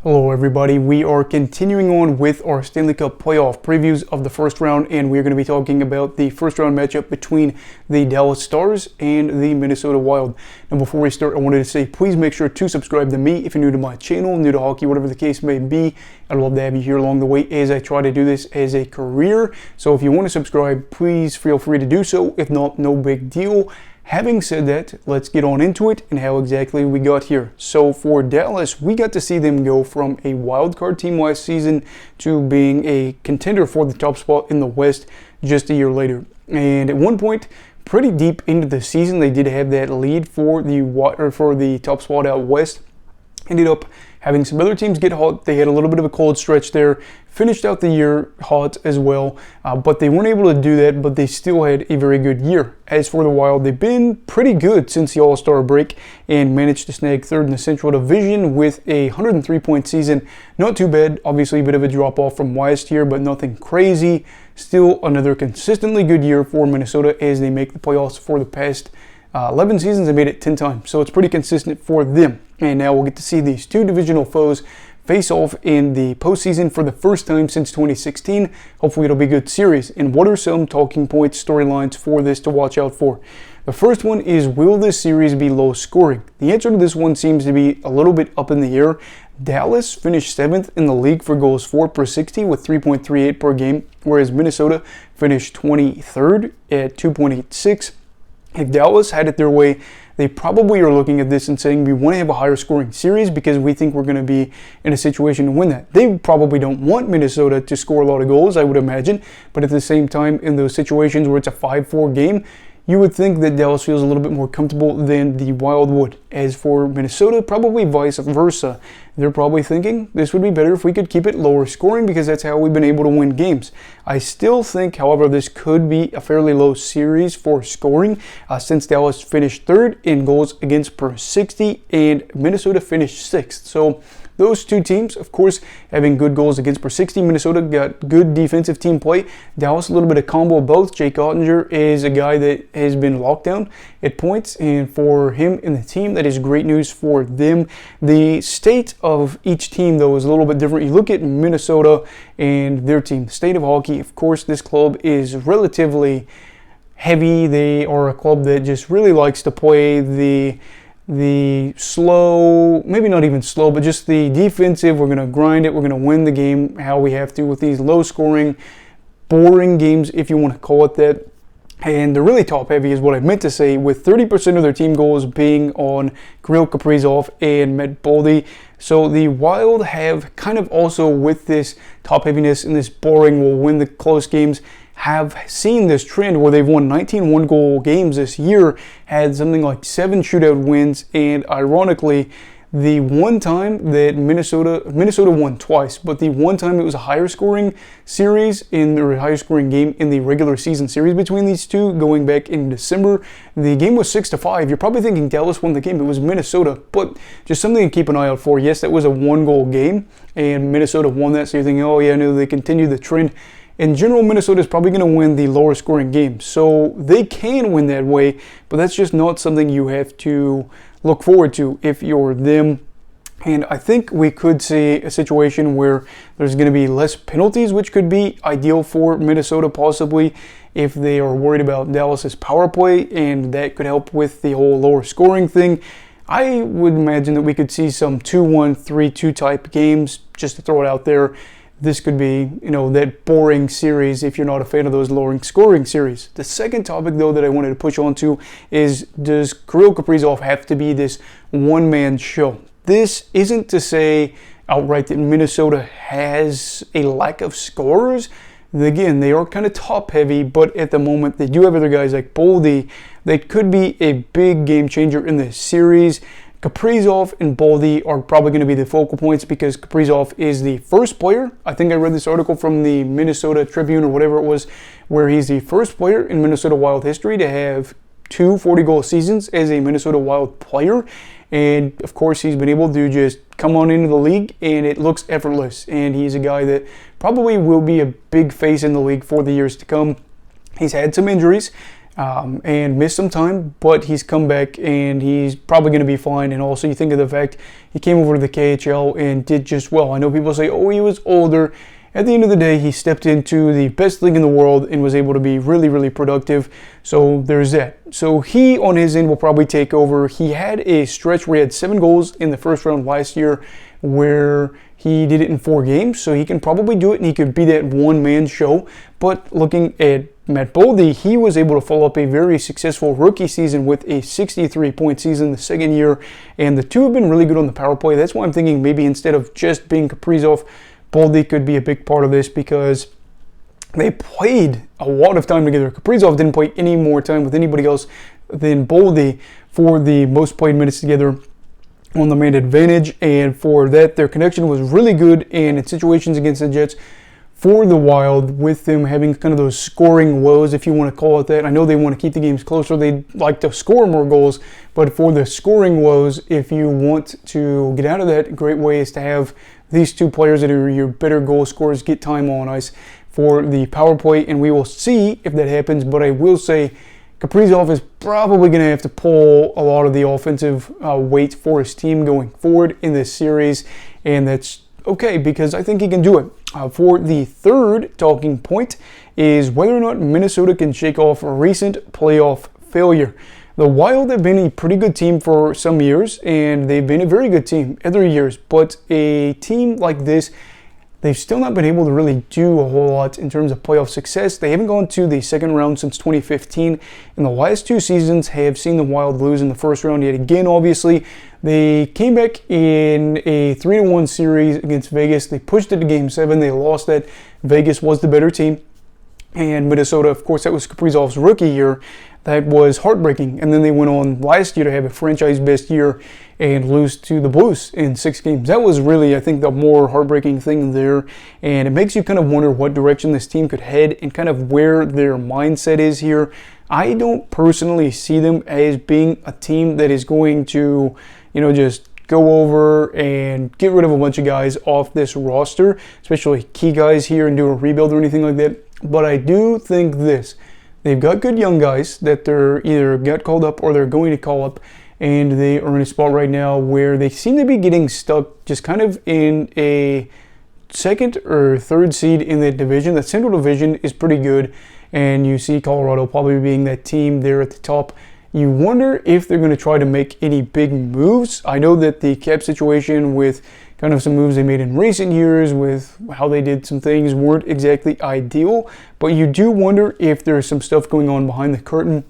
Hello everybody, we are continuing on with our Stanley Cup playoff previews of the first round, and we're going to be talking about the first round matchup between the Dallas Stars and the Minnesota Wild. Now before we start, I wanted to say please make sure to subscribe to me if you're new to my channel, new to hockey, whatever the case may be. I'd love to have you here along the way as I try to do this as a career. So if you want to subscribe, please feel free to do so. If not, no big deal. Having said that, let's get on into it and how exactly we got here. So for Dallas, we got to see them go from a wild card team last season to being a contender for the top spot in the West just a year later. And at one point, pretty deep into the season, they did have that lead for the top spot out West. Ended up having some other teams get hot. They had a little bit of a cold stretch there. Finished out the year hot as well, but they weren't able to do that, but they still had a very good year. As for the Wild, they've been pretty good since the All-Star break and managed to snag third in the Central Division with a 103-point season. Not too bad. Obviously a bit of a drop-off from last year, but nothing crazy. Still another consistently good year for Minnesota as they make the playoffs for the past 11 seasons. They made it 10 times, so it's pretty consistent for them. And now we'll get to see these two divisional foes face off in the postseason for the first time since 2016. Hopefully it'll be a good series. And what are some talking points, storylines for this to watch out for? The first one is, will this series be low scoring? The answer to this one seems to be a little bit up in the air. Dallas finished 7th in the league for goals for per 60 with 3.38 per game, whereas Minnesota finished 23rd at 2.86. If Dallas had it their way, they probably are looking at this and saying we want to have a higher scoring series because we think we're going to be in a situation to win that. They probably don't want Minnesota to score a lot of goals, I would imagine, but at the same time, in those situations where it's a 5-4 game, you would think that Dallas feels a little bit more comfortable than the Wild would. As for Minnesota, probably vice versa. They're probably thinking this would be better if we could keep it lower scoring because that's how we've been able to win games. I still think, however, this could be a fairly low series for scoring since Dallas finished third in goals against per 60 and Minnesota finished 6th. So those two teams, of course, having good goals against per 60. Minnesota got good defensive team play. Dallas, a little bit of combo of both. Jake Ottinger is a guy that has been locked down at points, and for him and the team, that is great news for them. The state of each team, though, is a little bit different. You look at Minnesota and their team, the state of hockey. Of course, this club is relatively heavy. They are a club that just really likes to play the slow, maybe not even slow, but just the defensive. We're going to grind it. We're going to win the game how we have to with these low-scoring, boring games, if you want to call it that. And they're really top-heavy is what I meant to say, with 30% of their team goals being on Kirill Kaprizov and Matt Boldy. So the Wild have kind of also, with this top-heaviness and this boring, will win the close games, have seen this trend where they've won 19 one-goal games this year, had something like 7 shootout wins, and ironically, the one time that Minnesota won twice, but the one time it was a higher scoring series or a higher scoring game in the regular season series between these two, going back in December, the game was 6-5. You're probably thinking Dallas won the game. It was Minnesota, but just something to keep an eye out for. Yes, that was a one-goal game, and Minnesota won that, so you're thinking, oh yeah, no, they continue the trend. In general, Minnesota is probably going to win the lower scoring game. So they can win that way, but that's just not something you have to look forward to if you're them. And I think we could see a situation where there's going to be less penalties, which could be ideal for Minnesota possibly if they are worried about Dallas's power play, and that could help with the whole lower scoring thing. I would imagine that we could see some 2-1, 3-2 type games, just to throw it out there. This could be, that boring series if you're not a fan of those lowering scoring series. The second topic, though, that I wanted to push on to is, does Kirill Kaprizov have to be this one-man show? This isn't to say outright that Minnesota has a lack of scorers. Again, they are kind of top-heavy, but at the moment, they do have other guys like Boldy that could be a big game changer in this series. Kaprizov and Boldy are probably going to be the focal points because Kaprizov is the first player. I think I read this article from the Minnesota Tribune or whatever it was, where he's the first player in Minnesota Wild history to have 2 40-goal seasons as a Minnesota Wild player. And of course, he's been able to just come on into the league and it looks effortless. And he's a guy that probably will be a big face in the league for the years to come. He's had some injuries. and missed some time, but he's come back and he's probably going to be fine. And also, you think of the fact he came over to the KHL and did just well. I know people say, oh, he was older. At the end of the day, he stepped into the best league in the world and was able to be really, really productive. So there's that. So he, on his end, will probably take over. He had a stretch where he had 7 goals in the first round last year, where he did it in 4 games. So he can probably do it, and he could be that one-man show. But looking at Matt Boldy, he was able to follow up a very successful rookie season with a 63-point season the second year. And the two have been really good on the power play. That's why I'm thinking maybe instead of just being Kaprizov, Boldy could be a big part of this, because they played a lot of time together. Kaprizov didn't play any more time with anybody else than Boldy for the most played minutes together on the man advantage, and for that their connection was really good. And in situations against the Jets for the Wild, with them having kind of those scoring woes, if you want to call it that. I know they want to keep the games closer, they'd like to score more goals, but for the scoring woes, if you want to get out of that, a great way is to have these two players that are your better goal scorers get time on ice for the power play, and we will see if that happens. But I will say Kaprizov is probably going to have to pull a lot of the offensive weight for his team going forward in this series, and that's okay because I think he can do it. For the third talking point is whether or not Minnesota can shake off a recent playoff failure. The Wild have been a pretty good team for some years, and they've been a very good team other years, but a team like this, they've still not been able to really do a whole lot in terms of playoff success. They haven't gone to the second round since 2015, and the last 2 seasons have seen the Wild lose in the first round yet again, obviously. They came back in a 3-1 series against Vegas. They pushed it to Game 7. They lost that. Vegas was the better team. And Minnesota, of course, that was Kaprizov's rookie year. That was heartbreaking. And then they went on last year to have a franchise best year and lose to the Blues in 6 games. That was really, I think, the more heartbreaking thing there. And it makes you kind of wonder what direction this team could head and kind of where their mindset is here. I don't personally see them as being a team that is going to, just go over and get rid of a bunch of guys off this roster, especially key guys here, and do a rebuild or anything like that. But I do think this. They've got good young guys that they're either got called up or they're going to call up, and they are in a spot right now where they seem to be getting stuck just kind of in a second or third seed in that division. The Central Division is pretty good, and you see Colorado probably being that team there at the top. You wonder if they're going to try to make any big moves. I know that the cap situation with kind of some moves they made in recent years with how they did some things weren't exactly ideal, but you do wonder if there's some stuff going on behind the curtain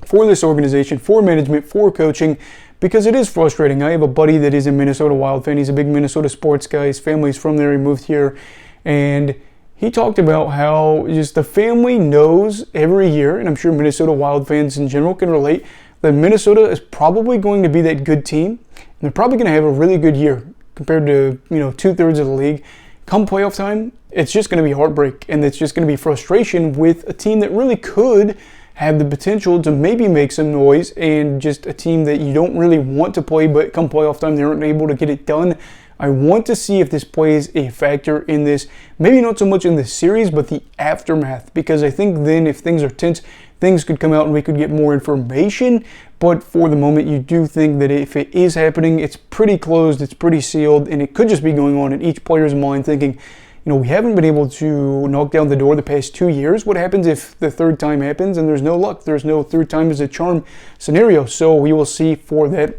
for this organization, for management, for coaching, because it is frustrating. I have a buddy that is a Minnesota Wild fan. He's a big Minnesota sports guy. His family's from there. He moved here, and he talked about how just the family knows every year, and I'm sure Minnesota Wild fans in general can relate, that Minnesota is probably going to be that good team, and they're probably going to have a really good year compared to 2/3 of the league. Come playoff time, it's just going to be heartbreak, and it's just going to be frustration with a team that really could have the potential to maybe make some noise, and just a team that you don't really want to play, but come playoff time, they aren't able to get it done. I want to see if this plays a factor in this, maybe not so much in this series, but the aftermath, because I think then if things are tense, things could come out and we could get more information. But for the moment, you do think that if it is happening, it's pretty closed, it's pretty sealed, and it could just be going on in each player's mind thinking, we haven't been able to knock down the door the past 2 years. What happens if the third time happens and there's no luck? There's no third time is a charm scenario. So we will see for that.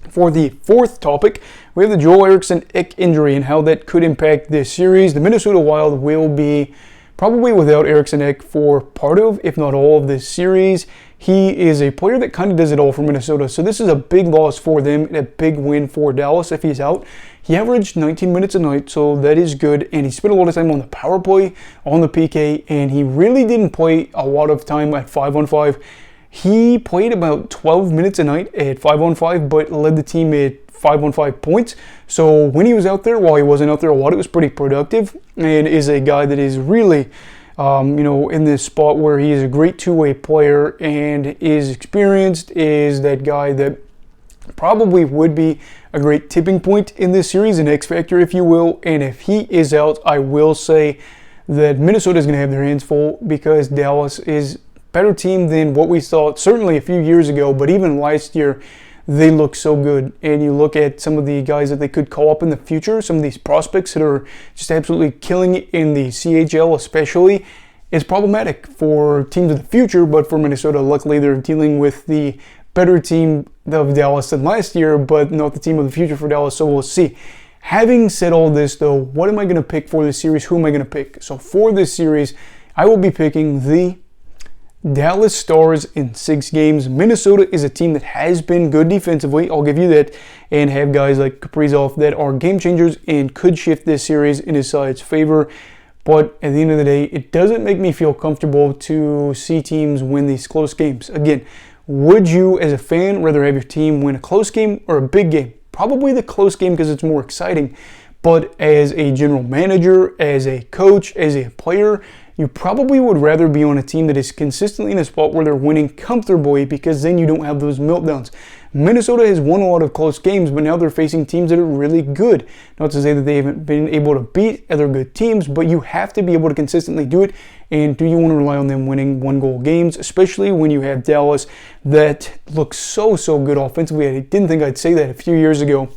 For the fourth topic, we have the Joel Eriksson Ek injury and how that could impact this series. The Minnesota Wild will be probably without Eriksson Ek for part of, if not all of this series. He is a player that kind of does it all for Minnesota, so this is a big loss for them and a big win for Dallas if he's out. He averaged 19 minutes a night, so that is good, and he spent a lot of time on the power play, on the PK, and he really didn't play a lot of time at 5-on-5. He played about 12 minutes a night at 5-on-5, but led the team at 5-on-5 points. So when he was out there, while he wasn't out there a lot, it was pretty productive, and is a guy that is really, in this spot where he is a great two-way player and is experienced, is that guy that probably would be a great tipping point in this series, an X factor, if you will. And if he is out, I will say that Minnesota is going to have their hands full because Dallas is better team than what we saw certainly a few years ago, but even last year, they look so good. And you look at some of the guys that they could call up in the future, some of these prospects that are just absolutely killing it in the CHL especially. It's problematic for teams of the future, but for Minnesota, luckily they're dealing with the better team of Dallas than last year, but not the team of the future for Dallas, so we'll see. Having said all this though, what am I going to pick for this series? Who am I going to pick? So for this series, I will be picking the Dallas Stars in 6 games. Minnesota is a team that has been good defensively, I'll give you that, and have guys like Kaprizov that are game changers and could shift this series in his side's favor. But at the end of the day, it doesn't make me feel comfortable to see teams win these close games. Again, would you as a fan rather have your team win a close game or a big game? Probably the close game because it's more exciting. But as a general manager, as a coach, as a player, you probably would rather be on a team that is consistently in a spot where they're winning comfortably, because then you don't have those meltdowns. Minnesota has won a lot of close games, but now they're facing teams that are really good. Not to say that they haven't been able to beat other good teams, but you have to be able to consistently do it. And do you want to rely on them winning 1-goal games, especially when you have Dallas that looks so good offensively? I didn't think I'd say that a few years ago.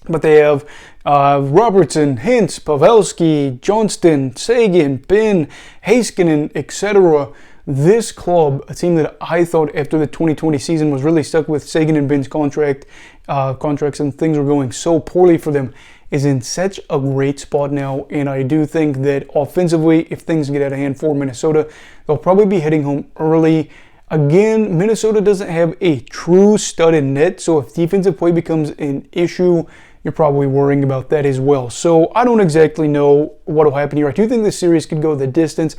But they have Robertson, Hintz, Pavelski, Johnston, Sagan, Ben, Heiskanen, etc. This club, a team that I thought after the 2020 season was really stuck with Sagan and Ben's contracts and things were going so poorly for them, is in such a great spot now. And I do think that offensively, if things get out of hand for Minnesota, they'll probably be heading home early. Again, Minnesota doesn't have a true stud in net, so if defensive play becomes an issue, you're probably worrying about that as well. So I don't exactly know what will happen here. I do think this series could go the distance.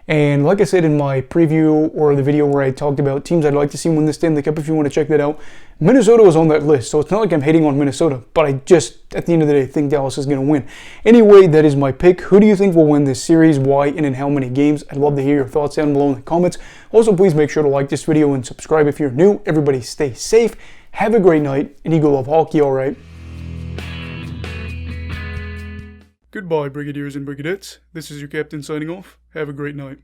And like I said in my preview or the video where I talked about teams I'd like to see win the Stanley Cup, if you want to check that out, Minnesota was on that list. So it's not like I'm hating on Minnesota, but I just, at the end of the day, think Dallas is going to win. Anyway, that is my pick. Who do you think will win this series? Why and in how many games? I'd love to hear your thoughts down below in the comments. Also, please make sure to like this video and subscribe if you're new. Everybody stay safe. Have a great night, and Eagle love hockey, all right? Goodbye, Brigadiers and Brigadettes. This is your captain signing off. Have a great night.